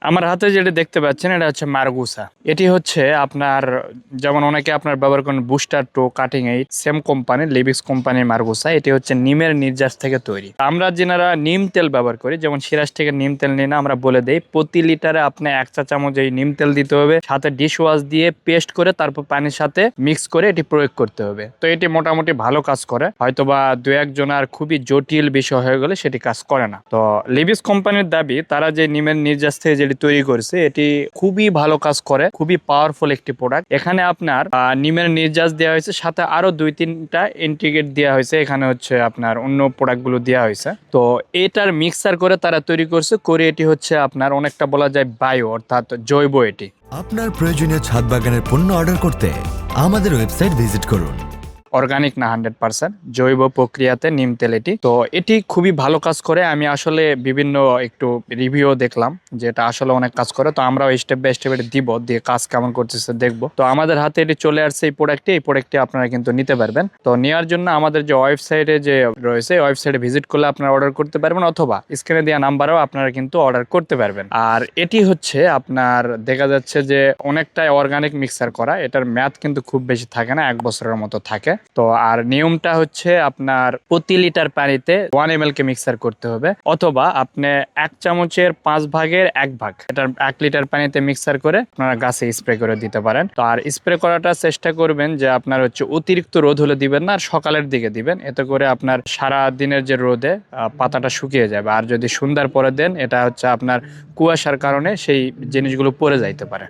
আমার হাতে যেটা দেখতে পাচ্ছেন এটা হচ্ছে মারগুসা। এটি হচ্ছে আপনার যেমন অনেকে আপনার ব্যবহার করেন বুস্টার টো কাটিং এইড, সেম কোম্পানি লিবিক্স কোম্পানির মারগুসা। এটি হচ্ছে নিমের নির্যাস থেকে তৈরি। আমরা যেনারা নিম তেল ব্যবহার করি, যেমন সিরাজ থেকে নিম তেল নিয়ে না আমরা বলে দেই প্রতি লিটারে আপনি 1 চা চামচ এই নিম তেল দিতে হবে, সাথে ডিশ ওয়াশ দিয়ে পেস্ট করে তারপর পানির সাথে মিক্স করে এটি প্রয়োগ করতে হবে। তো এটি মোটামুটি ভালো কাজ করে, হয়তোবা দু একজনের খুবই জটিল বিষয় হয়ে গেলে সেটি কাজ করে না। তো লিবিক্স কোম্পানির দাবি তারা যে নিমের নির্যাস থেকে যেটি তৈরি করেছে এটি খুবই ভালো কাজ করে, খুবই পাওয়ারফুল একটি প্রোডাক্ট। এখানে আপনার নিমের নির্যাস দেওয়া হয়েছে, সাথে আরো 2-3টা ইন্টিগ্রেট দেওয়া হয়েছে, এখানে হচ্ছে আপনার অন্য প্রোডাক্ট গুলো দেওয়া হয়েছে। তো এটার মিক্সার করে তারা তৈরি করছে, করে এটি হচ্ছে আপনার অনেকটা বলা যায় বায়ো অর্থাৎ জৈব। এটি আপনার প্রয়োজনীয় ছাদ বাগানের পণ্য অর্ডার করতে আমাদের ওয়েবসাইট ভিজিট করুন। অর্গানিক না 100% জৈব প্রক্রিয়াতে নিম তেল এটি। তো এটি খুবই ভালো কাজ করে। আমি আসলে বিভিন্ন একটু রিভিউ দেখলাম যে এটা আসলে অনেক কাজ করে। তো আমরাও স্টেপ বাই স্টেপ এটা দিব, দিয়ে কাজ কেমন করতেছে দেখবো। তো আমাদের হাতে এটি চলে আসছে এই প্রোডাক্টটি আপনারা কিন্তু নিতে পারবেন। তো নেওয়ার জন্য আমাদের যে ওয়েবসাইটে যে রয়েছে ওয়েবসাইটে ভিজিট করলে আপনারা অর্ডার করতে পারবেন, অথবা স্ক্রিনে দেওয়া নাম্বারেও আপনারা কিন্তু অর্ডার করতে পারবেন। আর এটি হচ্ছে আপনার দেখা যাচ্ছে যে অনেকটাই অর্গানিক মিক্সার করা, এটার মেয়াদ কিন্তু খুব বেশি থাকে না, 1 বছরের মতো থাকে। তো আর নিয়মটা হচ্ছে আপনার প্রতি লিটার পানিতে 1 ml কে মিক্সার করতে হবে, অথবা আপনি 1 চামচের 5 ভাগের 1 ভাগ এটার 1 লিটার পানিতে মিক্সার করে আপনারা গাছে স্প্রে করে দিতে পারেন। তো আর স্প্রে করাটা চেষ্টা করবেন যে আপনার হচ্ছে অতিরিক্ত রোদ হলে দিবেন না, আর সকালের দিকে দিবেন, এতে করে আপনার সারা দিনের যে রোদে পাতাটা শুকিয়ে যাবে। আর যদি সন্ধ্যার পরে দেন এটা হচ্ছে আপনার কুয়াশার কারণে সেই জিনিসগুলো পড়ে যাইতে পারে।